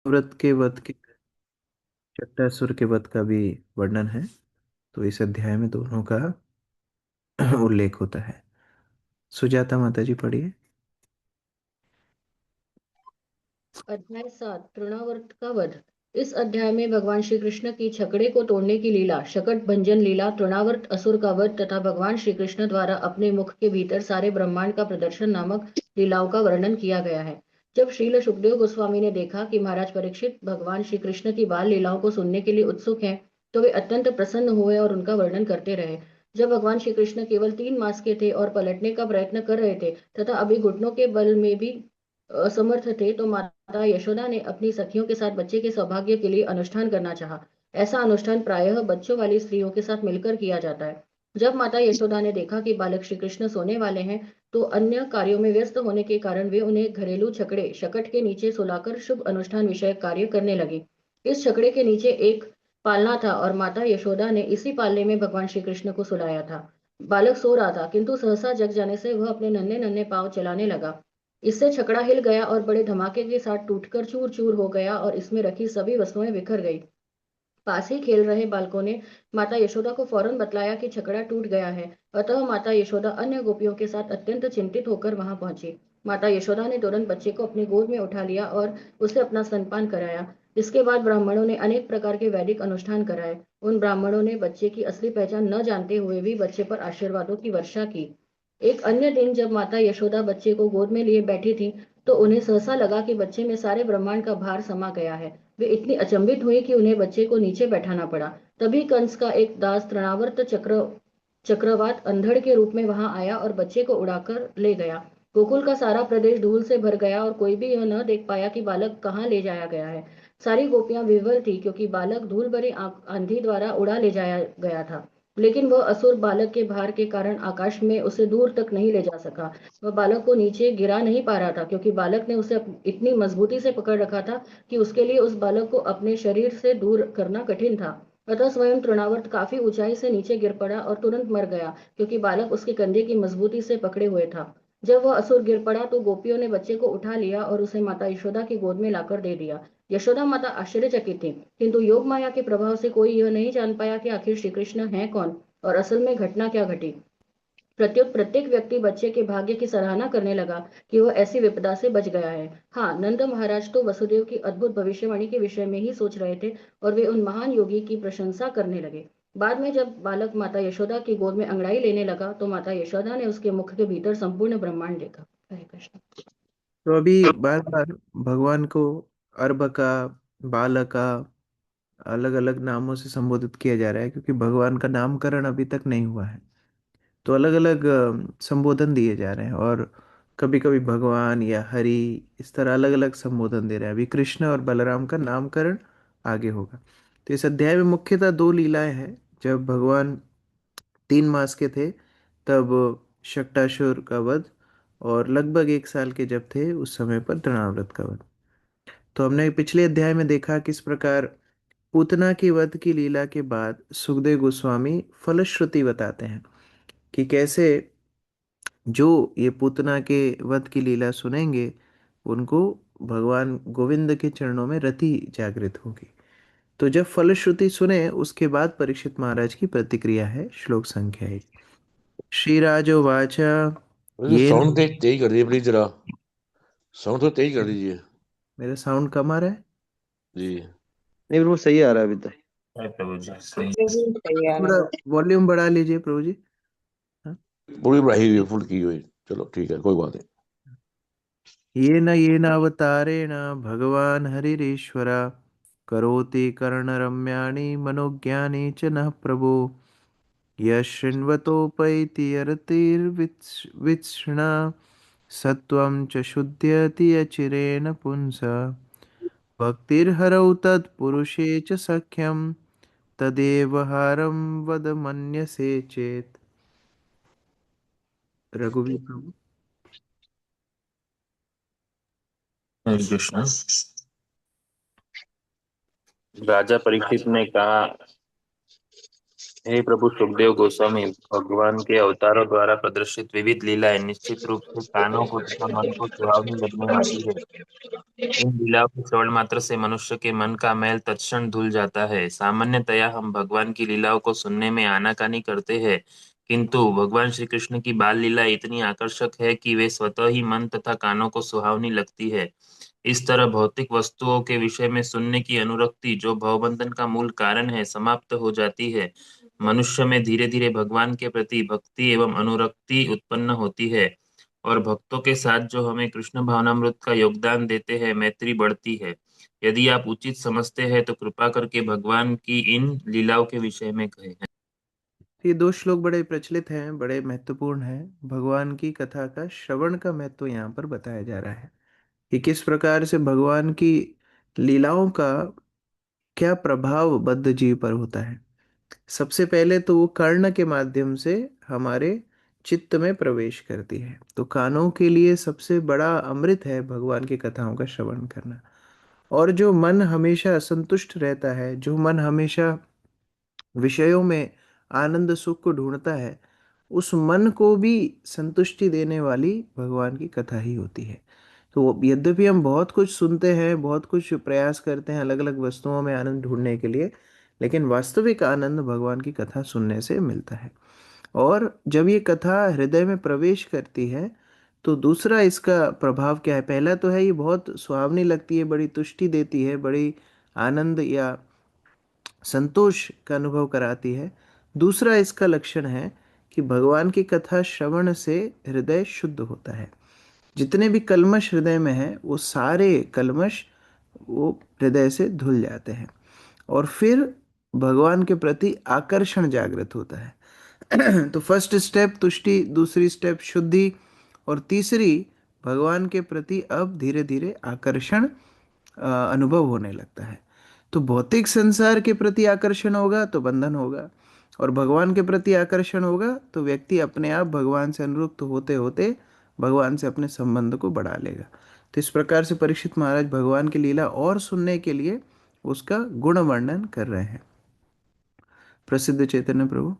व्रत के वध के जटासुर के वध का भी वर्णन है। तो इस अध्याय में दोनों का उल्लेख होता है। सुजाता माता जी पढ़िए। अध्याय 7 तृणावर्त का वध। इस अध्याय में भगवान श्री कृष्ण की छकड़े को तोड़ने की लीला, शकट भंजन लीला, तृणावर्त असुर का वध तथा भगवान श्री कृष्ण द्वारा अपने मुख के भीतर सारे ब्रह्मांड का प्रदर्शन नामक लीलाओं का वर्णन किया गया है। जब श्रील सुखदेव गोस्वामी ने देखा कि महाराज परीक्षित भगवान श्री कृष्ण की बाल लीलाओं को सुनने के लिए उत्सुक हैं, तो वे अत्यंत प्रसन्न हुए और उनका वर्णन करते रहे। जब भगवान श्री कृष्ण केवल 3 मास के थे और पलटने का प्रयत्न कर रहे थे तथा अभी घुटनों के बल में भी असमर्थ थे, तो माता यशोदा ने अपनी सखियों के साथ बच्चे के सौभाग्य के लिए अनुष्ठान करना चाहा। ऐसा अनुष्ठान प्रायः बच्चों वाली स्त्रियों के साथ मिलकर किया जाता है। जब माता यशोदा ने देखा कि बालक श्री कृष्ण सोने वाले हैं, तो अन्य कार्यों में व्यस्त होने के कारण वे उन्हें घरेलू छकड़े शकट के नीचे सुलाकर शुभ अनुष्ठान विषयक कार्य करने लगी। इस छकड़े के नीचे एक पालना था और माता यशोदा ने इसी पालने में भगवान श्री कृष्ण को सुलाया था। बालक सो रहा था, किंतु सहसा जग जाने से वह अपने नन्हे नन्हे पांव चलाने लगा। इससे छकड़ा हिल गया और बड़े धमाके के साथ टूटकर चूर चूर हो गया और इसमें रखी सभी वस्तुएं बिखर गई। पास ही खेल रहे बालकों ने माता यशोदा को फौरन बतलाया कि छकड़ा टूट गया है। अतः माता यशोदा अन्य गोपियों के साथ अत्यंत चिंतित होकर वहां पहुंची। माता यशोदा ने तुरंत बच्चे को अपनी गोद में उठा लिया और उसे अपना स्तनपान कराया। इसके बाद ब्राह्मणों ने अनेक प्रकार के वैदिक अनुष्ठान कराए। उन ब्राह्मणों ने बच्चे की असली पहचान न जानते हुए भी बच्चे पर आशीर्वादों की वर्षा की। एक अन्य दिन जब माता यशोदा बच्चे को गोद में लिए बैठी थी, तो उन्हें सहसा लगा कि बच्चे में सारे ब्रह्मांड का भार समा गया है। वे इतनी अचंभित हुई कि उन्हें बच्चे को नीचे बैठाना पड़ा। तभी कंस का एक दास तृणावर्त चक्रवात अंधड़ के रूप में वहां आया और बच्चे को उड़ाकर ले गया। गोकुल का सारा प्रदेश धूल से भर गया और कोई भी यह न देख पाया कि बालक कहाँ ले जाया गया है। सारी गोपियां विह्वल थी, क्योंकि बालक धूल भरी आंधी द्वारा उड़ा ले जाया गया था। लेकिन वह असुर बालक के भार के कारण आकाश में उसे दूर तक नहीं ले जा सका। वह बालक को नीचे गिरा नहीं पा रहा था, क्योंकि बालक ने उसे इतनी मजबूती से पकड़ रखा था कि उसके लिए उस बालक को अपने शरीर से दूर करना कठिन था। अतः स्वयं तृणावर्त काफी ऊंचाई से नीचे गिर पड़ा और तुरंत मर गया, क्योंकि बालक उसके कंधे की मजबूती से पकड़े हुए था। जब वह असुर गिर पड़ा, तो गोपियों ने बच्चे को उठा लिया और उसे माता यशोदा की गोद में लाकर दे दिया। यशोदा माता आश्चर्यचकित थी, किंतु योग माया के प्रभाव से कोई यह नहीं जान पाया कि आखिर श्री कृष्ण है कौन और असल में घटना क्या घटी। प्रत्युत प्रत्येक व्यक्ति बच्चे के भाग्य की सराहना करने लगा कि वह ऐसी विपदा से बच गया है। हाँ, नंद महाराज तो वसुदेव की अद्भुत भविष्यवाणी के विषय में ही सोच रहे थे और वे उन महान योगी की प्रशंसा करने लगे। बाद में जब बालक माता यशोदा की गोद में अंगड़ाई लेने लगा, तो माता यशोदा ने उसके मुख के भीतर संपूर्ण ब्रह्मांड देखा। हरे कृष्ण। तो अभी बार बार भगवान को अर्भ का, बालका, अलग अलग नामों से संबोधित किया जा रहा है, क्योंकि भगवान का नामकरण अभी तक नहीं हुआ है। तो अलग अलग संबोधन दिए जा रहे हैं, और कभी कभी भगवान या हरि, इस तरह अलग अलग संबोधन दे रहे हैं। अभी कृष्ण और बलराम का नामकरण आगे होगा। तो इस अध्याय में मुख्यतः दो लीलाएं हैं। जब भगवान 3 मास के थे, तब शक्टासुर का वध, और लगभग 1 साल के जब थे उस समय पर तृणाव्रत का वध। तो हमने पिछले अध्याय में देखा किस प्रकार पूतना की वध की लीला के बाद सुखदेव गोस्वामी फलश्रुति बताते हैं कि कैसे जो ये पूतना के वध की लीला सुनेंगे, उनको भगवान गोविंद के चरणों में रति जागृत होगी। तो जब फलश्रुति सुने, उसके बाद परीक्षित महाराज की प्रतिक्रिया है। श्लोक संख्या 1। श्रीराजोवाच मुझे ये साउंड तेज तेज कर दीजिए प्लीज जरा। साउंड तो तेज कर दीजिए। मेरा साउंड कम आ रहा है? जी। नहीं प्रभु सही आ रहा है अभी तो। है प्रभु जी सही। सही आ रहा थोड़ा है। वॉल्यूम बढ़ा लीजिए प्रभु जी। हाँ। पूरी बढ़ाई हुई है, फुल की हुई। चलो ठीक है, कोई बात नहीं। ये न अवतारेण भगवान हरिरीश्वरा करोति कर्णरम्याणि मनोज्ञानि च नः प्रभो यशृण्वतोपैति यरतिर्वित्स्ना सत्वं च शुध्यति अचिरेण पुंसा भक्तिर्हरौ तत्पुरुषे च सख्यं तदेव हारं वद मन्यसे चेत्। रघुवीर प्रभु। हरे कृष्ण। राजा परीक्षित ने कहा, हे प्रभु सुखदेव गोस्वामी, भगवान के अवतारों द्वारा प्रदर्शित विविध लीलाएं निश्चित रूप से कानों को तथा मन को सुहावनी लगने वाली है। इन लीलाओं के श्रवण मात्र से मनुष्य के मन का मैल तत्क्षण धुल जाता है। सामान्यतया हम भगवान की लीलाओं को सुनने में आनाकानी करते हैं, किंतु भगवान श्री कृष्ण की बाल लीला इतनी आकर्षक है कि वे स्वतः ही मन तथा कानों को सुहावनी लगती है। इस तरह भौतिक वस्तुओं के विषय में सुनने की अनुरक्ति, जो भवबंधन का मूल कारण है, समाप्त हो जाती है। मनुष्य में धीरे धीरे भगवान के प्रति भक्ति एवं अनुरक्ति उत्पन्न होती है, और भक्तों के साथ जो हमें कृष्ण भावनामृत का योगदान देते हैं, मैत्री बढ़ती है। यदि आप उचित समझते हैं तो कृपा करके भगवान की इन लीलाओं के विषय में कहें। ये दो श्लोक बड़े प्रचलित हैं, बड़े महत्वपूर्ण हैं। भगवान की कथा का श्रवण का महत्व यहाँ पर बताया जा रहा है कि किस प्रकार से भगवान की लीलाओं का क्या प्रभाव बद्ध जीव पर होता है। सबसे पहले तो वो कर्ण के माध्यम से हमारे चित्त में प्रवेश करती है। तो कानों के लिए सबसे बड़ा अमृत है भगवान की कथाओं का श्रवण करना। और जो मन हमेशा असंतुष्ट रहता है, जो मन हमेशा विषयों में आनंद सुख को ढूंढता है, उस मन को भी संतुष्टि देने वाली भगवान की कथा ही होती है। तो यद्यपि हम बहुत कुछ सुनते हैं, बहुत कुछ प्रयास करते हैं अलग अलग वस्तुओं में आनंद ढूंढने के लिए, लेकिन वास्तविक आनंद भगवान की कथा सुनने से मिलता है। और जब ये कथा हृदय में प्रवेश करती है तो दूसरा इसका प्रभाव क्या है। पहला तो है ये बहुत सुहावनी लगती है, बड़ी तुष्टि देती है, बड़ी आनंद या संतोष का अनुभव कराती है। दूसरा इसका लक्षण है कि भगवान की कथा श्रवण से हृदय शुद्ध होता है। जितने भी कल्मश हृदय में हैं वो सारे कल्मश वो हृदय से धुल जाते हैं, और फिर भगवान के प्रति आकर्षण जागृत होता है। तो फर्स्ट स्टेप तुष्टि, दूसरी स्टेप शुद्धि, और तीसरी भगवान के प्रति अब धीरे धीरे आकर्षण अनुभव होने लगता है। तो भौतिक संसार के प्रति आकर्षण होगा तो बंधन होगा, और भगवान के प्रति आकर्षण होगा तो व्यक्ति अपने आप भगवान से अनुरक्त होते होते भगवान से अपने संबंध को बढ़ा लेगा। तो इस प्रकार से परीक्षित महाराज भगवान की लीला और सुनने के लिए उसका गुण वर्णन कर रहे हैं। प्रसिद्ध चैतन्य प्रभु।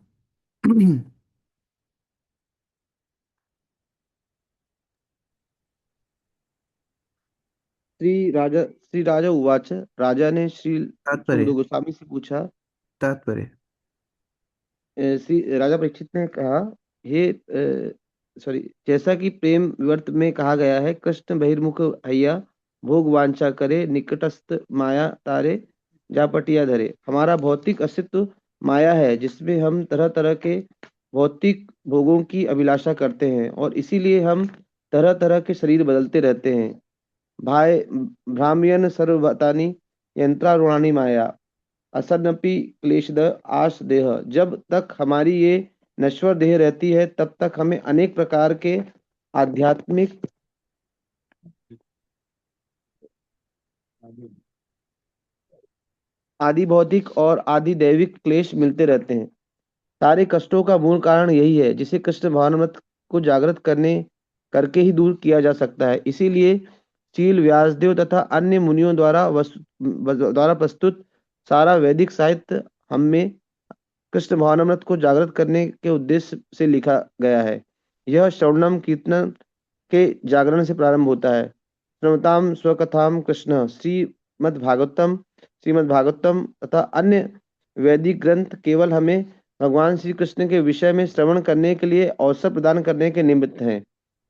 श्री राजा उवाच। राजा ने श्री तात्पर्य। सुखदेव गोस्वामी से पूछा। तात्पर्य। श्री राजा परीक्षित ने कहा, हे सॉरी, जैसा कि प्रेम विवर्त में कहा गया है, कृष्ण बहिर्मुख हैया, भोग वांछा करे, निकटस्थ माया तारे, जापटिया धरे। हमारा भौतिक अस्तित्व माया है, जिसमें हम तरह तरह के भौतिक भोगों की अभिलाषा करते हैं, और इसीलिए हम तरह तरह के शरीर बदलते रहते हैं। भाई भ्राम्यन सर्वभतानि यंत्रारूणानि माया, असन्नपि क्लेशद आश देह। जब तक हमारी ये नश्वर देह रहती है, तब तक हमें अनेक प्रकार के आध्यात्मिक, आदि भौतिक और आदि दैविक क्लेश मिलते रहते हैं। सारे कष्टों का मूल कारण यही है, जिसे कृष्ण भावनामृत को जागृत करने करके ही दूर किया जा सकता है। इसीलिए चील व्यासदेव तथा अन्य मुनियों द्वारा प्रस्तुत सारा वैदिक साहित्य हमें कृष्ण भावनामृत को जागृत करने के उद्देश्य से लिखा गया है। यह श्रवणम कीर्तन के जागरण से प्रारंभ होता है। श्रमताम स्वकथाम कृष्ण, श्रीमद्भागवतम तथा अन्य वैदिक ग्रंथ केवल हमें भगवान श्री कृष्ण के विषय में श्रवण करने के लिए अवसर प्रदान करने के निमित्त हैं।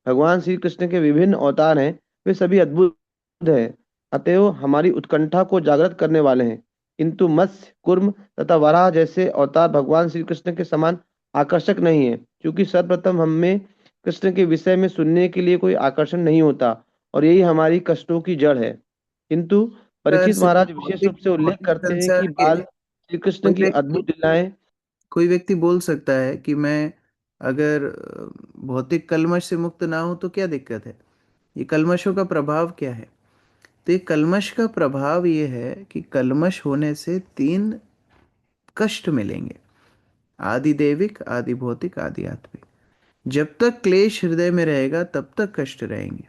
भगवान श्री कृष्ण के विभिन्न अवतार हैं, वे सभी अद्भुत हैं, अतएव हमारी उत्कंठा को जागृत करने वाले हैं। किंतु मत्स्य, कुर्म तथा वराह जैसे अवतार भगवान श्री कृष्ण के समान आकर्षक नहीं है, क्योंकि सर्वप्रथम हमें कृष्ण के विषय में सुनने के लिए कोई आकर्षण नहीं होता, और यही हमारी कष्टों की जड़ है। किंतु प्रकार परीक्षित से महाराज विशेष भौतिक रूप से उल्लेख भौतिक करते हैं कि संसार के बाल श्री कृष्ण कोई की व्यक्ति अद्भुत लीलाएं। कोई व्यक्ति बोल सकता है कि मैं अगर भौतिक कलमश से मुक्त ना हूं तो क्या दिक्कत है, ये कलमशों का प्रभाव क्या है। तो ये कलमश का प्रभाव ये है कि कलमश होने से तीन कष्ट मिलेंगे, आदि दैविक, आदि भौतिक, आदि आत्मिक। जब तक क्लेश हृदय में रहेगा तब तक कष्ट रहेंगे,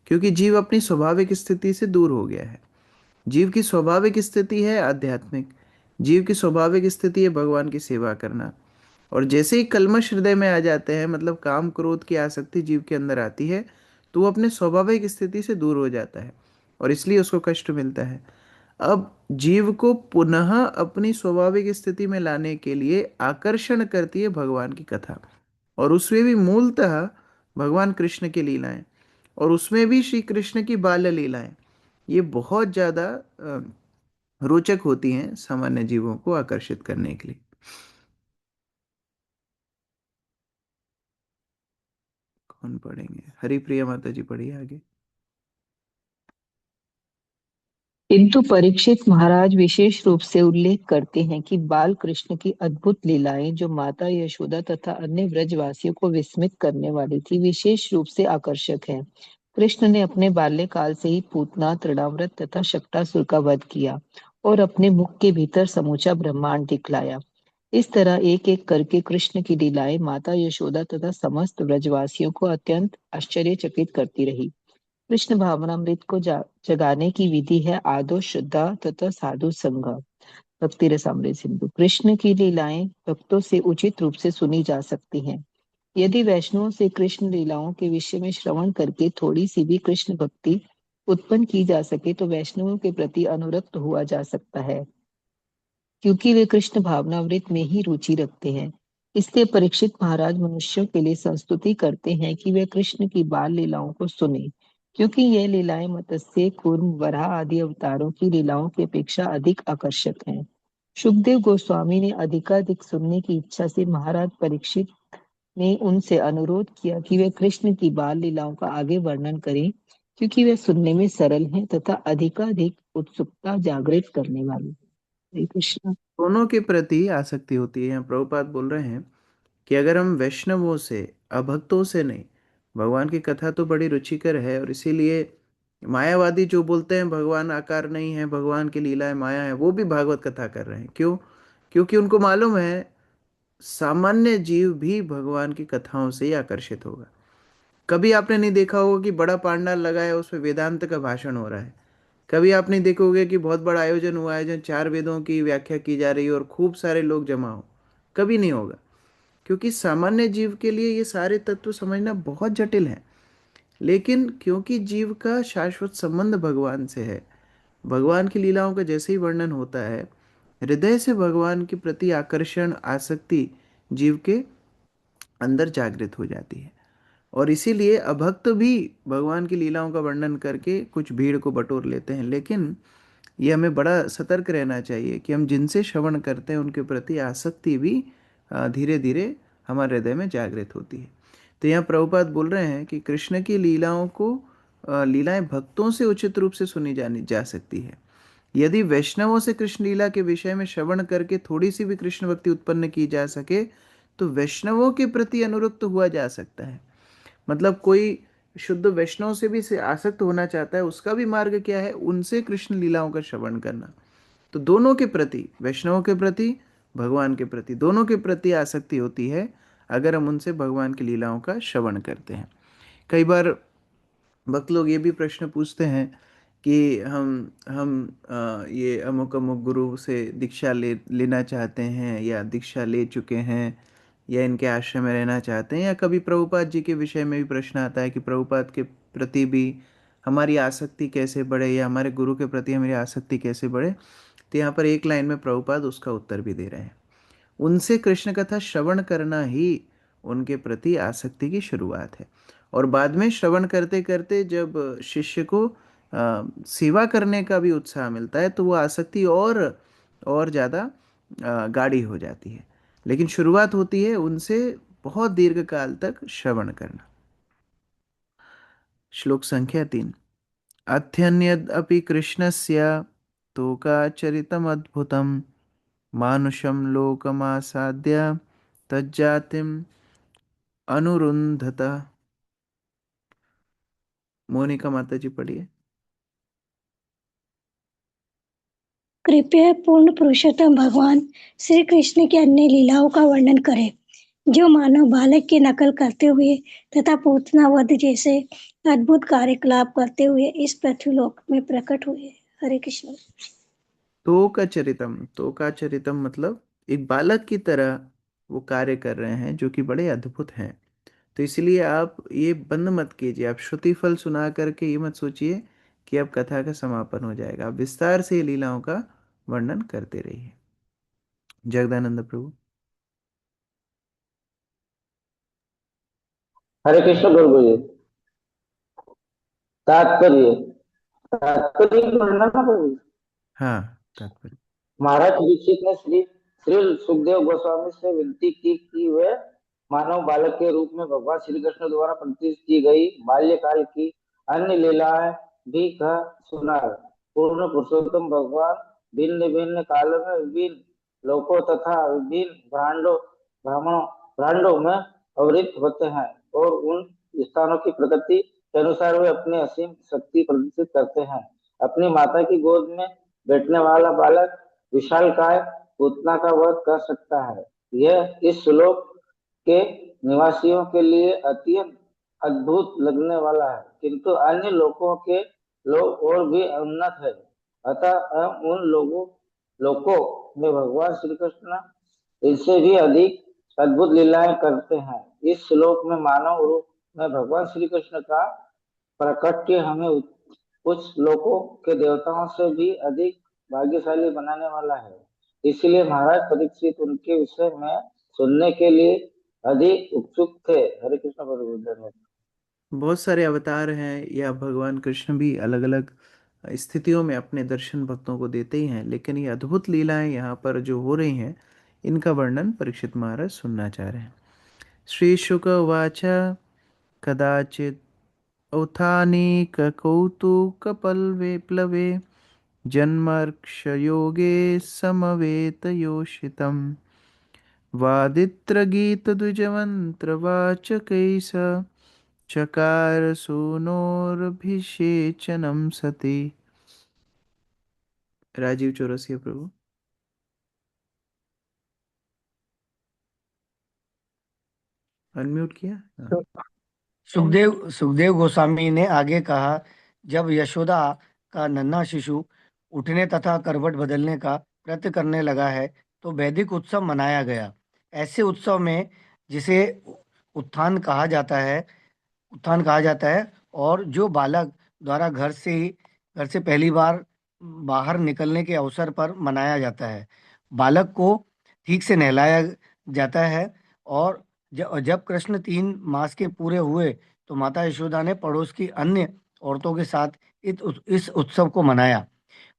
क्योंकि जीव अपनी स्वाभाविक स्थिति से दूर हो गया है। जीव की स्वाभाविक स्थिति है आध्यात्मिक, जीव की स्वाभाविक स्थिति है भगवान की सेवा करना। और जैसे ही कल्मश हृदय में आ जाते हैं, मतलब काम क्रोध की आसक्ति जीव के अंदर आती है, तो वो अपने स्वाभाविक स्थिति से दूर हो जाता है और इसलिए उसको कष्ट मिलता है। अब जीव को पुनः अपनी स्वाभाविक स्थिति में लाने के लिए आकर्षण करती है भगवान की कथा, और उसमें भी मूलतः भगवान कृष्ण की लीलाएं, और उसमें भी श्री कृष्ण की बाल लीलाएं, ये बहुत ज्यादा रोचक होती हैं सामान्य जीवों को आकर्षित करने के लिए। कौन पढ़ेंगे? हरिप्रिया माता जी पढ़िए आगे। किंतु परीक्षित महाराज विशेष रूप से उल्लेख करते हैं कि बाल कृष्ण की अद्भुत लीलाएं, जो माता यशोदा तथा अन्य ब्रजवासियों को विस्मित करने वाली थी, विशेष रूप से आकर्षक हैं। कृष्ण ने अपने बाल्यकाल से ही पूतना, तृणाव्रत तथा शक्टासुर का वध किया और अपने मुख के भीतर समूचा ब्रह्मांड दिखलाया। इस तरह एक एक करके कृष्ण की लीलाएं माता यशोदा तथा समस्त ब्रजवासियों को अत्यंत आश्चर्यचकित करती रही। कृष्ण भावनामृत को जगाने की विधि है आदो श्रद्धा तथा साधु संग। भक्ति रसामृत सिंधु। कृष्ण की लीलाएं भक्तों से उचित रूप से सुनी जा सकती हैं। यदि वैष्णवों से कृष्ण लीलाओं के विषय में श्रवण करके थोड़ी सी भी कृष्ण भक्ति उत्पन्न की जा सके तो वैष्णवों के प्रति अनुरक्त हुआ जा सकता है, क्योंकि वे कृष्ण भावनामृत में ही रुचि रखते हैं। इसलिए परीक्षित महाराज मनुष्यों के लिए संस्तुति करते हैं कि वे कृष्ण की बाल लीलाओं को सुने, क्योंकि यह लीलाएं मत्स्य, कूर्म, वराह आदि अवतारों की लीलाओं की अपेक्षा अधिक आकर्षक हैं। सुखदेव गोस्वामी ने अधिकाधिक सुनने की इच्छा से महाराज परीक्षित ने उनसे अनुरोध किया कि वे कृष्ण की बाल लीलाओं का आगे वर्णन करें, क्योंकि वे सुनने में सरल हैं तथा अधिकाधिक उत्सुकता जागृत करने वाली। हरे कृष्ण। दोनों के प्रति आसक्ति होती है। यहाँ प्रभुपाद बोल रहे हैं कि अगर हम वैष्णवों से, अभक्तों से नहीं, भगवान की कथा तो बड़ी रुचिकर है, और इसीलिए मायावादी जो बोलते हैं भगवान आकार नहीं है, भगवान की लीला है, माया है, वो भी भागवत कथा कर रहे हैं। क्यों? क्योंकि उनको मालूम है सामान्य जीव भी भगवान की कथाओं से ही आकर्षित होगा। कभी आपने नहीं देखा होगा कि बड़ा पांडाल लगा है, उसमें वेदांत का भाषण हो रहा है। कभी आप नहीं देखोगे कि बहुत बड़ा आयोजन हुआ है जहाँ 4 वेदों की व्याख्या की जा रही है और खूब सारे लोग जमा हो। कभी नहीं होगा, क्योंकि सामान्य जीव के लिए ये सारे तत्व समझना बहुत जटिल है। लेकिन क्योंकि जीव का शाश्वत संबंध भगवान से है, भगवान की लीलाओं का जैसे ही वर्णन होता है, हृदय से भगवान के प्रति आकर्षण, आसक्ति जीव के अंदर जागृत हो जाती है। और इसीलिए अभक्त भी भगवान की लीलाओं का वर्णन करके कुछ भीड़ को बटोर लेते हैं। लेकिन ये हमें बड़ा सतर्क रहना चाहिए कि हम जिनसे श्रवण करते हैं उनके प्रति आसक्ति भी धीरे धीरे हमारे हृदय में जागृत होती है। तो यहाँ प्रभुपाद बोल रहे हैं कि कृष्ण की लीलाओं को, लीलाएं भक्तों से उचित रूप से सुनी जानी जा सकती है। यदि वैष्णवों से कृष्ण लीला के विषय में श्रवण करके थोड़ी सी भी कृष्ण भक्ति उत्पन्न की जा सके तो वैष्णवों के प्रति अनुरक्त हुआ जा सकता है। मतलब कोई शुद्ध वैष्णव से भी से आसक्त होना चाहता है, उसका भी मार्ग क्या है? उनसे कृष्ण लीलाओं का श्रवण करना। तो दोनों के प्रति, वैष्णवों के प्रति, भगवान के प्रति, दोनों के प्रति आसक्ति होती है अगर हम उनसे भगवान की लीलाओं का श्रवण करते हैं। कई बार भक्त लोग ये भी प्रश्न पूछते हैं कि हम ये अमुक अमुक गुरु से दीक्षा लेना चाहते हैं, या दीक्षा ले चुके हैं, या इनके आश्रम में रहना चाहते हैं, या कभी प्रभुपाद जी के विषय में भी प्रश्न आता है कि प्रभुपाद के प्रति भी हमारी आसक्ति कैसे बढ़े, या हमारे गुरु के प्रति हमारी आसक्ति कैसे बढ़े। तो यहाँ पर एक लाइन में प्रभुपाद उसका उत्तर भी दे रहे हैं। उनसे कृष्ण कथा श्रवण करना ही उनके प्रति आसक्ति की शुरुआत है, और बाद में श्रवण करते करते जब शिष्य को सेवा करने का भी उत्साह मिलता है तो वो आसक्ति और ज़्यादा गाढ़ी हो जाती है। लेकिन शुरुआत होती है उनसे बहुत दीर्घ काल तक श्रवण करना। श्लोक संख्या 3। अथ्यन्यदपि कृष्णस्य तोकाचरितमद्भुतं मानुषं लोकमासाद्य तज्जातिम अनुरुंधत। मोनिका माता जी पढ़िए। कृपया पूर्ण पुरुषोत्तम भगवान श्री कृष्ण की अन्य लीलाओं का वर्णन करें, जो मानव बालक की नकल करते हुए तथा पूतना वध जैसे अद्भुत कार्यकलाप करते हुए इस पृथ्वीलोक में प्रकट हुए। हरे कृष्ण। तो का चरितम मतलब एक बालक की तरह वो कार्य कर रहे हैं जो कि बड़े अद्भुत हैं। तो इसलिए आप ये बंद मत कीजिए, आप श्रुति फल सुना करके ये मत सोचिए कि अब कथा का समापन हो जाएगा। आप विस्तार से लीलाओं का वर्णन करते रहिए। जगदानंद प्रभु। हरे कृष्ण प्रभु जी। तात्पर्य तात्पर्य की वर्णना ना प्रभु जी। हाँ, तात्पर्य। महाराज परीक्षित ने श्री श्री सुखदेव गोस्वामी से विनती की कि वे मानव बालक के रूप में भगवान श्री कृष्ण द्वारा प्रतिष्ठित की गई बाल्यकाल की अन्य लीलाएं भी कह सुनाए। पूर्ण पुरुषोत्तम भगवान भिन्न भिन्न कालों में विभिन्न लोकों तथा विभिन्न ब्रांडों में अवतरित होते हैं और उन स्थानों की प्रकृति के अनुसार वे अपनी असीम शक्ति प्रदर्शित करते हैं। अपनी माता की गोद में बैठने वाला बालक विशालकाय पूतना का वध कर सकता है। यह इस श्लोक के निवासियों के लिए अत्यंत अद्भुत लगने वाला है, किंतु अन्य लोगों के लोग और भी उन्नत है। अतः हम उन लोगों में भगवान श्री कृष्ण इससे भी अधिक अद्भुत लीलाएं करते हैं। इस श्लोक में मानव रूप में भगवान श्री कृष्ण का प्राकट्य हमें उच्च लोकों के देवताओं से भी अधिक भाग्यशाली बनाने वाला है। इसलिए महाराज परीक्षित उनके विषय में सुनने के लिए अधिक उत्सुक थे। हरे कृष्ण प्रभु। धन्यवाद। बहुत सारे अवतार हैं या भगवान कृष्ण भी अलग अलग स्थितियों में अपने दर्शन भक्तों को देते ही हैं, लेकिन ये अद्भुत लीलाएं यहाँ पर जो हो रही हैं इनका वर्णन परीक्षित महाराज सुनना चाह रहे हैं। श्री शुक उवाच कदाचित् औत्थानिक कौतुकपल्वे प्लवे जन्मर्क्षयोगे समवेतयोषितम् वादित्रगीतद्विजमन्त्रवाचकैः चकार सूनोरभिषेचनं सति। राजीव चौरसिया प्रभु। अनम्यूट किया। हाँ। सुखदेव गोस्वामी ने आगे कहा, जब यशोदा का नन्हा शिशु उठने तथा करवट बदलने का प्रयत्न करने लगा है तो वैदिक उत्सव मनाया गया। ऐसे उत्सव में जिसे उत्थान कहा जाता है और जो बालक द्वारा घर से पहली बार बाहर निकलने के अवसर पर मनाया जाता है। बालक को ठीक से नहलाया जाता है और जब कृष्ण 3 मास के पूरे हुए तो माता यशोदा ने पड़ोस की अन्य औरतों के साथ इस उत्सव को मनाया।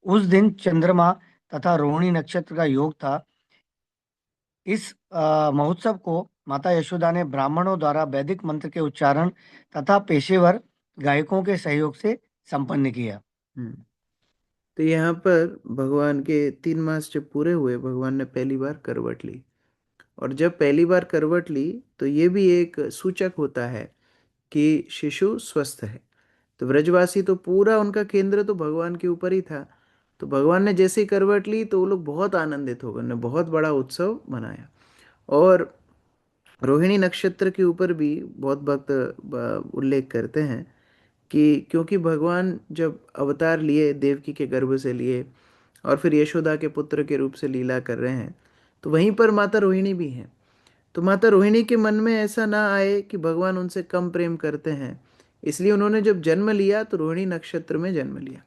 उस दिन चंद्रमा तथा रोहिणी नक्षत्र का योग था। इस महोत्सव को माता यशोदा ने ब्राह्मणों द्वारा वैदिक मंत्र के उच्चारण तथा पेशेवर गायकों के सहयोग से संपन्न किया। तो यहाँ पर भगवान के 3 मास जब पूरे हुए, भगवान ने पहली बार करवट ली, और जब पहली बार करवट ली तो ये भी एक सूचक होता है कि शिशु स्वस्थ है। तो व्रजवासी तो पूरा उनका केंद्र तो भगवान के ऊपर ही था। तो भगवान ने जैसे ही करवट ली तो वो लोग बहुत आनंदित हो गए, उन्होंने बहुत बड़ा उत्सव मनाया। और रोहिणी नक्षत्र के ऊपर भी बहुत भक्त उल्लेख करते हैं कि क्योंकि भगवान जब अवतार लिए देवकी के गर्भ से लिए और फिर यशोदा के पुत्र के रूप से लीला कर रहे हैं, तो वहीं पर माता रोहिणी भी हैं। तो माता रोहिणी के मन में ऐसा ना आए कि भगवान उनसे कम प्रेम करते हैं, इसलिए उन्होंने जब जन्म लिया तो रोहिणी नक्षत्र में जन्म लिया।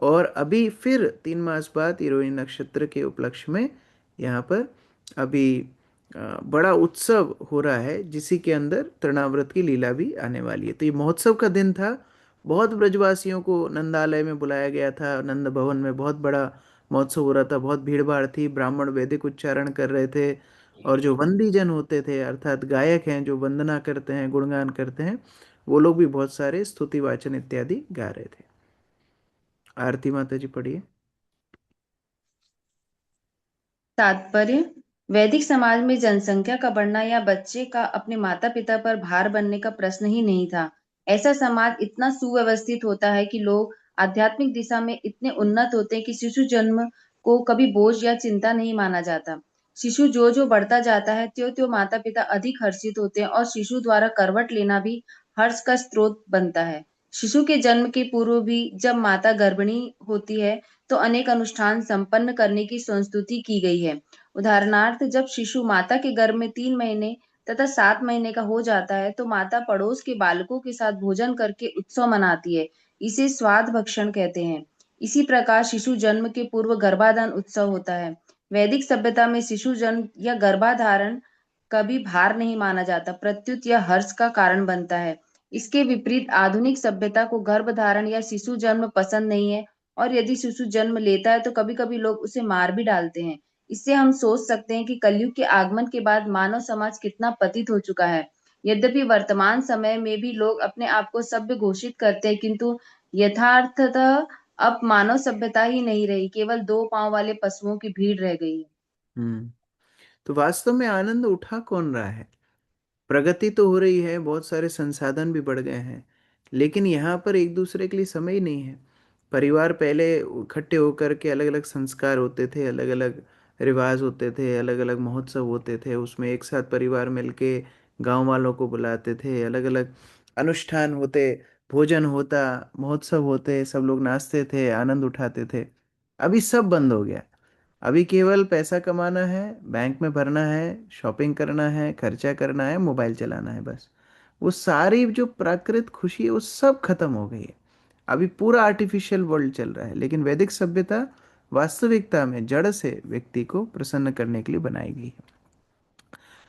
और अभी फिर 3 मास बाद ये रोहिणी नक्षत्र के उपलक्ष्य में यहाँ पर अभी बड़ा उत्सव हो रहा है, जिसी के अंदर तृणाव्रत की लीला भी आने वाली है। तो ये महोत्सव का दिन था। बहुत ब्रजवासियों को नंदालय में बुलाया गया था, नंद भवन में बहुत बड़ा महोत्सव हो रहा था, बहुत भीड़ भाड़ थी, ब्राह्मण वैदिक उच्चारण कर रहे थे, और जो वंदी जन होते थे अर्थात गायक हैं जो वंदना करते हैं, गुणगान करते हैं, वो लोग भी बहुत सारे स्तुति वाचन इत्यादि गा रहे थे। आरती माता जी पढ़िए। तात्पर्य, वैदिक समाज में जनसंख्या का बढ़ना या बच्चे का अपने माता पिता पर भार बनने का प्रश्न ही नहीं था। ऐसा समाज इतना सुव्यवस्थित होता है कि लोग आध्यात्मिक दिशा में इतने उन्नत होते हैं कि शिशु जन्म को कभी बोझ या चिंता नहीं माना जाता। शिशु जो जो बढ़ता जाता है त्यों त्यों माता पिता अधिक हर्षित होते हैं और शिशु द्वारा करवट लेना भी हर्ष का स्रोत बनता है। शिशु के जन्म के पूर्व भी जब माता गर्भिणी होती है तो अनेक अनुष्ठान संपन्न करने की संस्तुति की गई है। उदाहरणार्थ, जब शिशु माता के गर्भ में 3 महीने तथा 7 महीने का हो जाता है तो माता पड़ोस के बालकों के साथ भोजन करके उत्सव मनाती है। इसे स्वाद भक्षण कहते हैं। इसी प्रकार शिशु जन्म के पूर्व गर्भाधान उत्सव होता है। वैदिक सभ्यता में शिशु जन्म या गर्भाधारण कभी भार नहीं माना जाता, प्रत्युत यह हर्ष का कारण बनता है। इसके विपरीत आधुनिक सभ्यता को गर्भधारण या शिशु जन्म पसंद नहीं है, और यदि शिशु जन्म लेता है तो कभी-कभी लोग उसे मार भी डालते हैं। इससे हम सोच सकते हैं कि कलयुग के आगमन के बाद मानव समाज कितना पतित हो चुका है। यद्यपि वर्तमान समय में भी लोग अपने आप को सभ्य घोषित करते हैं, किंतु यथार्थतः अब मानव सभ्यता ही नहीं रही, केवल 2 पांव वाले पशुओं की भीड़ रह गई है। हम्म। तो वास्तव में आनंद उठा कौन रहा है? प्रगति तो हो रही है, बहुत सारे संसाधन भी बढ़ गए हैं, लेकिन यहाँ पर एक दूसरे के लिए समय ही नहीं है। परिवार पहले इकट्ठे होकर के अलग अलग संस्कार होते थे, अलग अलग रिवाज होते थे, अलग अलग महोत्सव होते थे, उसमें एक साथ परिवार मिलके गांव वालों को बुलाते थे, अलग अलग अनुष्ठान होते, भोजन होता, महोत्सव होते, सब लोग नाचते थे, आनंद उठाते थे। अभी सब बंद हो गया। अभी केवल पैसा कमाना है, बैंक में भरना है, शॉपिंग करना है, खर्चा करना है, मोबाइल चलाना है, बस। वो सारी जो प्राकृत खुशी है वो सब खत्म हो गई है। अभी पूरा आर्टिफिशियल वर्ल्ड चल रहा है। लेकिन वैदिक सभ्यता वास्तविकता में जड़ से व्यक्ति को प्रसन्न करने के लिए बनाई गई है।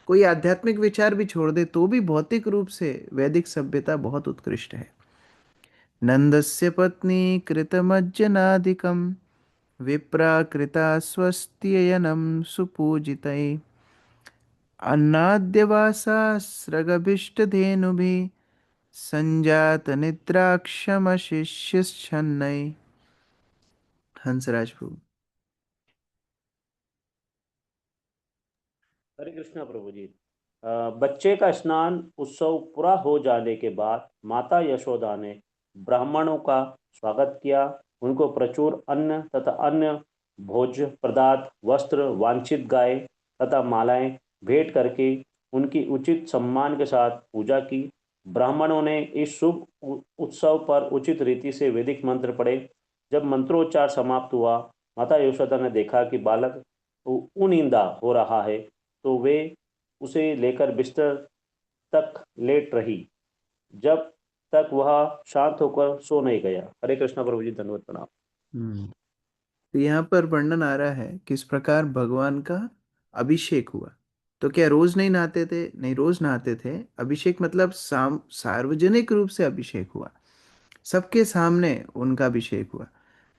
कोई आध्यात्मिक विचार भी छोड़ दे तो भी भौतिक रूप से वैदिक सभ्यता बहुत उत्कृष्ट है। नंदस्य पत्नी कृतमज्जनादिकम विप्राकृता स्वस्त्ययनं सुपूजितै अन्नाद्यवासास्रगभिष्टधेनुभिः सञ्जातनिद्राक्षमशिष्यच्छन्नै। हंसराज प्रभु। हरे कृष्णा प्रभु जी। बच्चे का स्नान उत्सव पूरा हो जाने के बाद माता यशोदा ने ब्राह्मणों का स्वागत किया। उनको प्रचुर अन्न तथा अन्य भोज्य पदार्थ, वस्त्र, वांछित गाय तथा मालाएं भेंट करके उनकी उचित सम्मान के साथ पूजा की। ब्राह्मणों ने इस शुभ उत्सव पर उचित रीति से वैदिक मंत्र पढ़े। जब मंत्रोच्चार समाप्त हुआ, माता यशोदा ने देखा कि बालक उनिंदा हो रहा है, तो वे उसे लेकर बिस्तर तक लेट रही जब तक वह शांत होकर सो नहीं गया। हरे कृष्णा प्रभु जी, धन्यवाद, प्रणाम। तो यहाँ पर वर्णन आ रहा है किस प्रकार भगवान का अभिषेक हुआ। तो क्या रोज नहीं नहाते थे? नहीं, रोज नहाते थे। अभिषेक मतलब सार्वजनिक रूप से अभिषेक हुआ, सबके सामने उनका अभिषेक हुआ।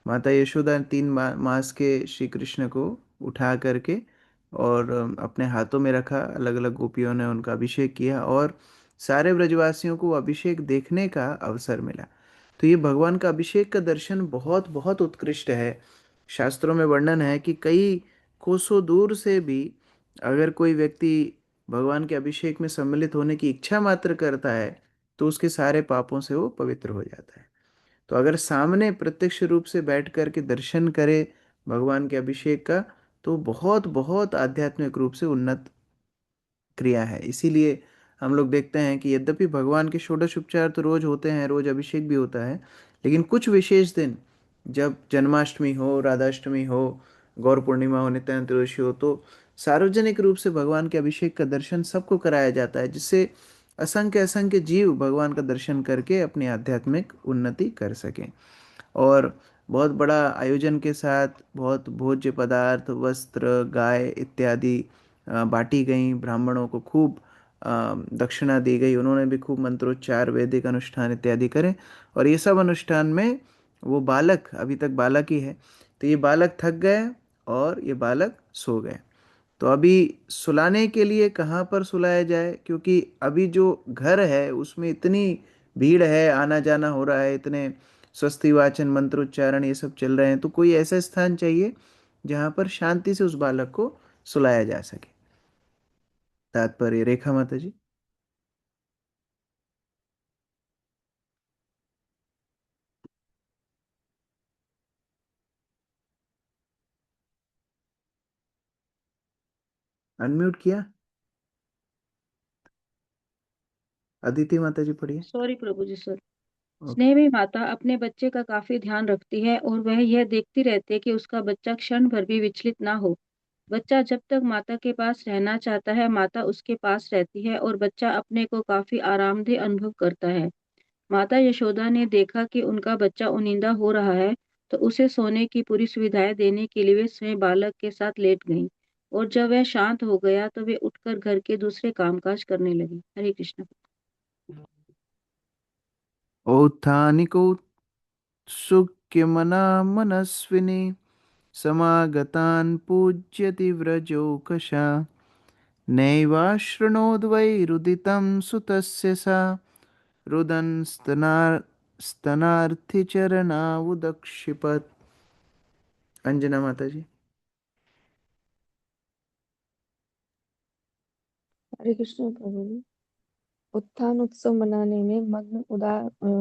माता यशोदा ने 3 मास के श्री कृष्ण को उठा करके और अपने हाथों में रखा, अलग अलग गोपियों ने उनका अभिषेक किया और सारे ब्रजवासियों को अभिषेक देखने का अवसर मिला। तो ये भगवान का अभिषेक का दर्शन बहुत बहुत उत्कृष्ट है। शास्त्रों में वर्णन है कि कई कोसों दूर से भी अगर कोई व्यक्ति भगवान के अभिषेक में सम्मिलित होने की इच्छा मात्र करता है तो उसके सारे पापों से वो पवित्र हो जाता है। तो अगर सामने प्रत्यक्ष रूप से बैठ कर के दर्शन करे भगवान के अभिषेक का तो बहुत बहुत आध्यात्मिक रूप से उन्नत क्रिया है। इसीलिए हम लोग देखते हैं कि यद्यपि भगवान के षोडश उपचार तो रोज होते हैं, रोज अभिषेक भी होता है, लेकिन कुछ विशेष दिन जब जन्माष्टमी हो, राधाष्टमी हो, गौर पूर्णिमा हो, नित्यानंद त्रयोदशी हो, तो सार्वजनिक रूप से भगवान के अभिषेक का दर्शन सबको कराया जाता है, जिससे असंख्य असंख्य जीव भगवान का दर्शन करके अपनी आध्यात्मिक उन्नति कर सकें। और बहुत बड़ा आयोजन के साथ बहुत भोज्य पदार्थ, वस्त्र, गाय इत्यादि बांटी गई। ब्राह्मणों को खूब दक्षिणा दी गई, उन्होंने भी खूब मंत्रोच्चार, वैदिक अनुष्ठान इत्यादि करे। और ये सब अनुष्ठान में वो बालक, अभी तक बालक ही है, तो ये बालक थक गए और ये बालक सो गए। तो अभी सुलाने के लिए कहाँ पर सुलाया जाए, क्योंकि अभी जो घर है उसमें इतनी भीड़ है, आना जाना हो रहा है, इतने स्वस्ति वाचन, मंत्रोच्चारण ये सब चल रहे हैं, तो कोई ऐसा स्थान चाहिए जहाँ पर शांति से उस बालक को सुलाया जा सके। तात्पर्य रेखा माता जी। अनम्यूट किया? अदिति माता जी पढ़िए। सॉरी प्रभु जी, सर। स्नेहमयी माता अपने बच्चे का काफी ध्यान रखती है और वह यह देखती रहती है कि उसका बच्चा क्षण भर भी विचलित ना हो। बच्चा जब तक माता के पास रहना चाहता है, माता उसके पास रहती है और बच्चा अपने को काफी आरामदेह अनुभव करता है। माता यशोदा ने देखा कि उनका बच्चा उनिंदा हो रहा है, तो उसे सोने की पूरी सुविधाएं देने के लिए वे स्वयं बालक के साथ लेट गईं। और जब वह शांत हो गया तो वे उठकर घर के दूसरे कामकाज करने लगी। हरे कृष्ण। औत्थानिको सुख्यमना मनस्विनी समागतान् पूज्यति व्रजोकशा नैवाशृणोद्वैरुदितं सुतस्य सा रुदन् स्तनार्थिचरणावुदक्षिपत्। अंजना माता जी। हरे कृष्ण प्रभु जी। उत्थान उत्सव मनाने में मग्न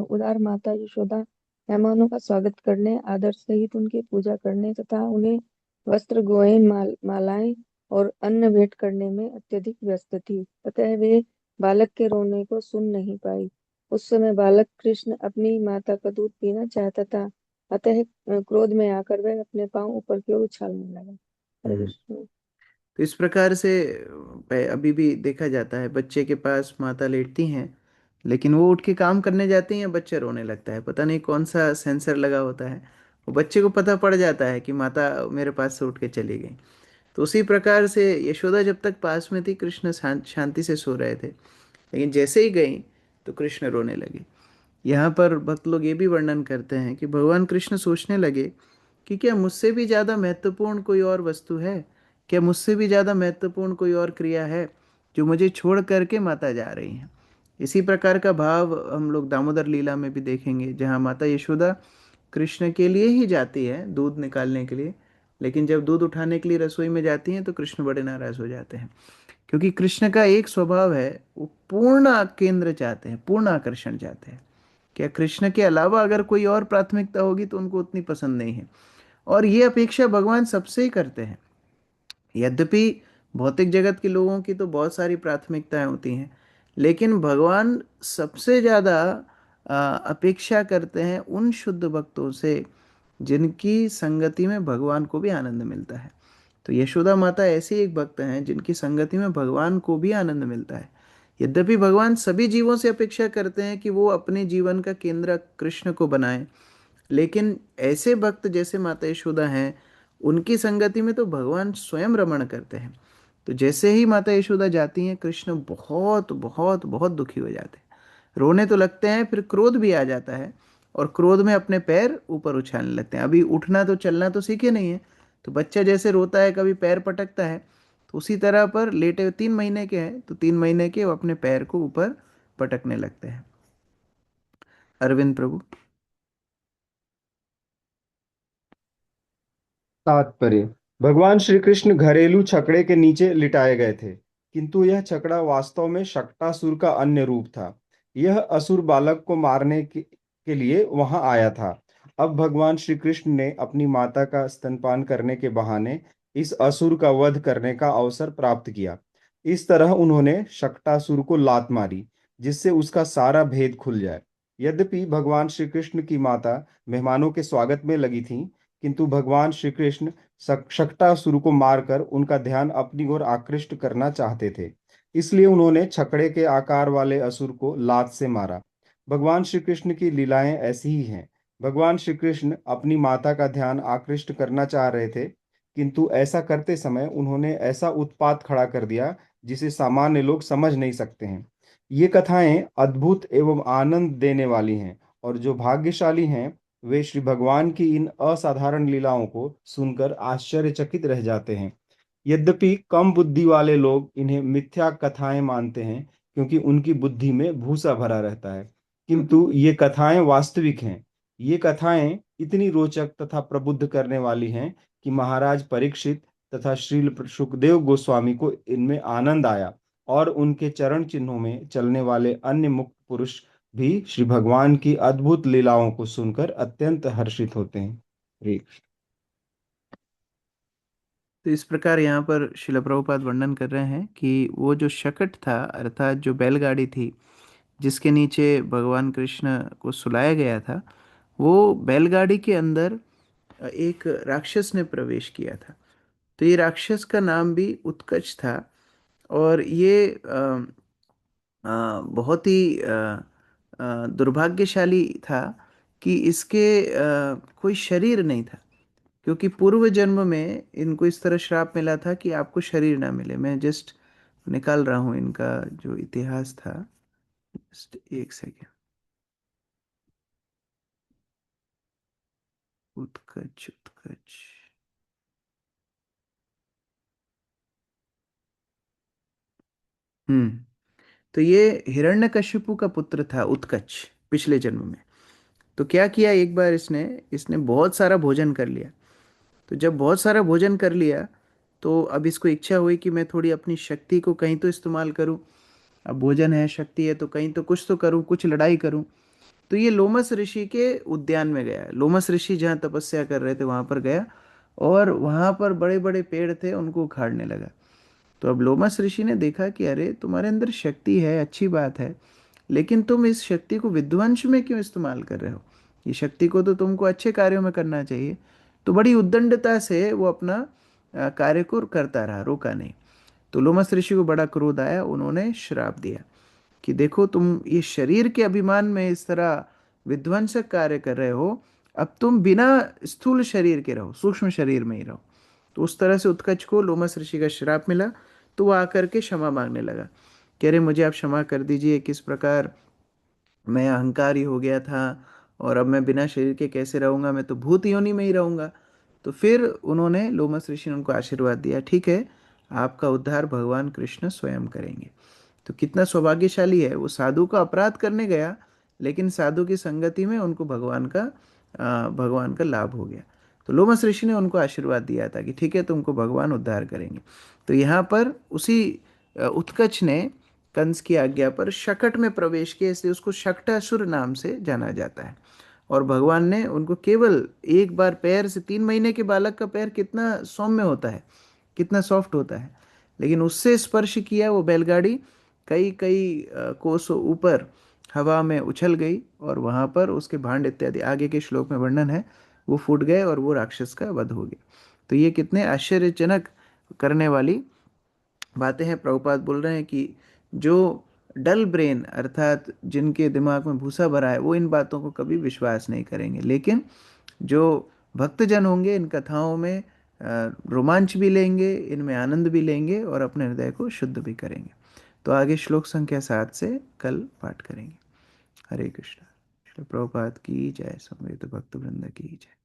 उदार माता यशोदा मेहमानों का स्वागत करने, आदर सहित उनकी पूजा करने तथा उन्हें वस्त्र गोयन मालाएं और अन्न भेंट करने में अत्यधिक व्यस्त थी। अतः वे बालक के रोने को सुन नहीं पाई। उस समय बालक कृष्ण अपनी माता का दूध पीना चाहता था, अतः क्रोध में आकर वह अपने पांव ऊपर की ओर उछालने लगा। हरे कृष्ण। तो इस प्रकार से अभी भी देखा जाता है, बच्चे के पास माता लेटती हैं, लेकिन वो उठ के काम करने जाती हैं, बच्चा रोने लगता है। पता नहीं कौन सा सेंसर लगा होता है, वो बच्चे को पता पड़ जाता है कि माता मेरे पास से उठ के चली गई। तो उसी प्रकार से यशोदा जब तक पास में थी, कृष्ण शांति से सो रहे थे, लेकिन जैसे ही गई तो कृष्ण रोने लगे। यहाँ पर भक्त लोग ये भी वर्णन करते हैं कि भगवान कृष्ण सोचने लगे कि क्या मुझसे भी ज़्यादा महत्वपूर्ण कोई और वस्तु है, क्या मुझसे भी ज़्यादा महत्वपूर्ण कोई और क्रिया है जो मुझे छोड़ करके माता जा रही हैं। इसी प्रकार का भाव हम लोग दामोदर लीला में भी देखेंगे, जहाँ माता यशोदा कृष्ण के लिए ही जाती है दूध निकालने के लिए, लेकिन जब दूध उठाने के लिए रसोई में जाती हैं तो कृष्ण बड़े नाराज हो जाते हैं, क्योंकि कृष्ण का एक स्वभाव है, वो पूर्ण केंद्र चाहते हैं, पूर्ण आकर्षण चाहते हैं। क्या कृष्ण के अलावा अगर कोई और प्राथमिकता होगी तो उनको उतनी पसंद नहीं है, और ये अपेक्षा भगवान सबसे ही करते हैं। यद्यपि भौतिक जगत के लोगों की तो बहुत सारी प्राथमिकताएं होती हैं, लेकिन भगवान सबसे ज़्यादा अपेक्षा करते हैं उन शुद्ध भक्तों से जिनकी संगति में भगवान को भी आनंद मिलता है। तो यशोदा माता ऐसी एक भक्त हैं जिनकी संगति में भगवान को भी आनंद मिलता है। यद्यपि भगवान सभी जीवों से अपेक्षा करते हैं कि वो अपने जीवन का केंद्र कृष्ण को बनाएं, लेकिन ऐसे भक्त जैसे माता यशोदा हैं, उनकी संगति में तो भगवान स्वयं रमण करते हैं। तो जैसे ही माता यशोदा जाती हैं, कृष्ण बहुत बहुत बहुत दुखी हो जाते हैं, रोने तो लगते हैं, फिर क्रोध भी आ जाता है, और क्रोध में अपने पैर ऊपर उछालने लगते हैं। अभी उठना तो चलना तो सीखे नहीं है, तो बच्चा जैसे रोता है, कभी पैर पटकता है, तो उसी तरह पर लेटे हुए 3 महीने के हैं, तो 3 महीने के वो अपने पैर को ऊपर पटकने लगते हैं। अरविंद प्रभु। तात्पर्य। भगवान श्री कृष्ण घरेलू छकड़े के नीचे लिटाए गए थे, किंतु यह छकड़ा वास्तव में शक्टासुर का अन्य रूप था। यह असुर बालक को मारने के लिए वहां आया था। अब भगवान श्री कृष्ण ने अपनी माता का स्तनपान करने के बहाने इस असुर का वध करने का अवसर प्राप्त किया। इस तरह उन्होंने शक्टासुर को लात मारी, जिससे उसका सारा भेद खुल जाए। यद्यपि भगवान श्री कृष्ण की माता मेहमानों के स्वागत में लगी थी, किंतु भगवान श्री कृष्ण शक्टासुर को मारकर उनका ध्यान अपनी ओर आकृष्ट करना चाहते थे। इसलिए उन्होंने छकड़े के आकार वाले असुर को लात से मारा। भगवान श्री कृष्ण की लीलाएं ऐसी ही हैं। भगवान श्री कृष्ण अपनी माता का ध्यान आकृष्ट करना चाह रहे थे, किंतु ऐसा करते समय उन्होंने ऐसा उत्पात खड़ा कर दिया जिसे सामान्य लोग समझ नहीं सकते हैं। ये कथाएं अद्भुत एवं आनंद देने वाली हैं, और जो भाग्यशाली हैं वे श्री भगवान की इन असाधारण लीलाओं को सुनकर आश्चर्यचकित रह जाते हैं। यद्यपि कम बुद्धि वाले लोग इन्हें मिथ्या कथाएं मानते हैं, क्योंकि उनकी बुद्धि में भूसा भरा रहता है, किंतु ये कथाएं वास्तविक हैं। ये कथाएं इतनी रोचक तथा प्रबुद्ध करने वाली हैं कि महाराज परीक्षित तथा श्री सुखदेव गोस्वामी को इनमें आनंद आया, और उनके चरण चिन्हों में चलने वाले अन्य मुक्त पुरुष भी श्री भगवान की अद्भुत लीलाओं को सुनकर अत्यंत हर्षित होते हैं। हरे कृष्ण। तो इस प्रकार यहाँ पर शिल प्रभुपाद वर्णन कर रहे हैं कि वो जो शकट था, अर्थात जो बैलगाड़ी थी, जिसके नीचे भगवान कृष्ण को सुलाया गया था, वो बैलगाड़ी के अंदर एक राक्षस ने प्रवेश किया था। तो ये राक्षस का नाम भी उत्कच था। और ये बहुत ही दुर्भाग्यशाली था कि इसके कोई शरीर नहीं था, क्योंकि पूर्व जन्म में इनको इस तरह श्राप मिला था कि आपको शरीर ना मिले। मैं जस्ट निकाल रहा हूँ इनका जो इतिहास था, जस्ट एक सेकेंड। उत्कच उत्कच, तो ये हिरण्यकशिपु का पुत्र था उत्कच पिछले जन्म में। तो क्या किया, एक बार इसने इसने बहुत सारा भोजन कर लिया। तो जब बहुत सारा भोजन कर लिया, तो अब इसको इच्छा हुई कि मैं थोड़ी अपनी शक्ति को कहीं तो इस्तेमाल करूं। अब भोजन है, शक्ति है, तो कहीं तो कुछ करूं, कुछ लड़ाई करूं। तो ये लोमस ऋषि के उद्यान में गया। लोमस ऋषि जहाँ तपस्या कर रहे थे वहां पर गया, और वहां पर बड़े बड़े पेड़ थे, उनको उखाड़ने लगा। तो अब लोमस ऋषि ने देखा कि अरे तुम्हारे अंदर शक्ति है, अच्छी बात है, लेकिन तुम इस शक्ति को विध्वंस में क्यों इस्तेमाल कर रहे हो? ये शक्ति को तो तुमको अच्छे कार्यों में करना चाहिए। तो बड़ी उद्दंडता से वो अपना कार्य को करता रहा, रोका नहीं। तो लोमस ऋषि को बड़ा क्रोध आया, उन्होंने श्राप दिया कि देखो तुम ये शरीर के अभिमान में इस तरह विध्वंसक कार्य कर रहे हो, अब तुम बिना स्थूल शरीर के रहो, सूक्ष्म शरीर में ही रहो। तो उस तरह से उत्कच को लोमस ऋषि का श्राप मिला। तो वो आकर के क्षमा मांगने लगा, कह रहे मुझे आप क्षमा कर दीजिए, किस प्रकार मैं अहंकारी हो गया था, और अब मैं बिना शरीर के कैसे रहूंगा, मैं तो भूत योनि में ही रहूंगा। तो फिर उन्होंने लोमस ऋषि ने उनको आशीर्वाद दिया, ठीक है, आपका उद्धार भगवान कृष्ण स्वयं करेंगे। तो कितना सौभाग्यशाली है, वो साधु का अपराध करने गया, लेकिन साधु की संगति में उनको भगवान का लाभ हो गया। तो लोमस ऋषि ने उनको आशीर्वाद दिया था कि ठीक है, तुमको भगवान उद्धार करेंगे। तो यहाँ पर उसी उत्कच ने कंस की आज्ञा पर शकट में प्रवेश किया, इसलिए उसको शक्टासुर नाम से जाना जाता है। और भगवान ने उनको केवल एक बार पैर से, 3 महीने के बालक का पैर कितना सौम्य होता है, कितना सॉफ्ट होता है, लेकिन उससे स्पर्श किया वो बैलगाड़ी कई कई कोसों ऊपर हवा में उछल गई, और वहां पर उसके भांड इत्यादि आगे के श्लोक में वर्णन है, वो फूट गए और वो राक्षस का वध हो गया। तो ये कितने आश्चर्यजनक करने वाली बातें हैं। प्रभुपाद बोल रहे हैं कि जो डल ब्रेन अर्थात जिनके दिमाग में भूसा भरा है, वो इन बातों को कभी विश्वास नहीं करेंगे, लेकिन जो भक्तजन होंगे इन कथाओं में रोमांच भी लेंगे, इनमें आनंद भी लेंगे, और अपने हृदय को शुद्ध भी करेंगे। तो आगे श्लोक संख्या 7 से कल पाठ करेंगे। हरे कृष्ण। श्री प्रभुपाद की जय, समवेत भक्त वृंद की जय।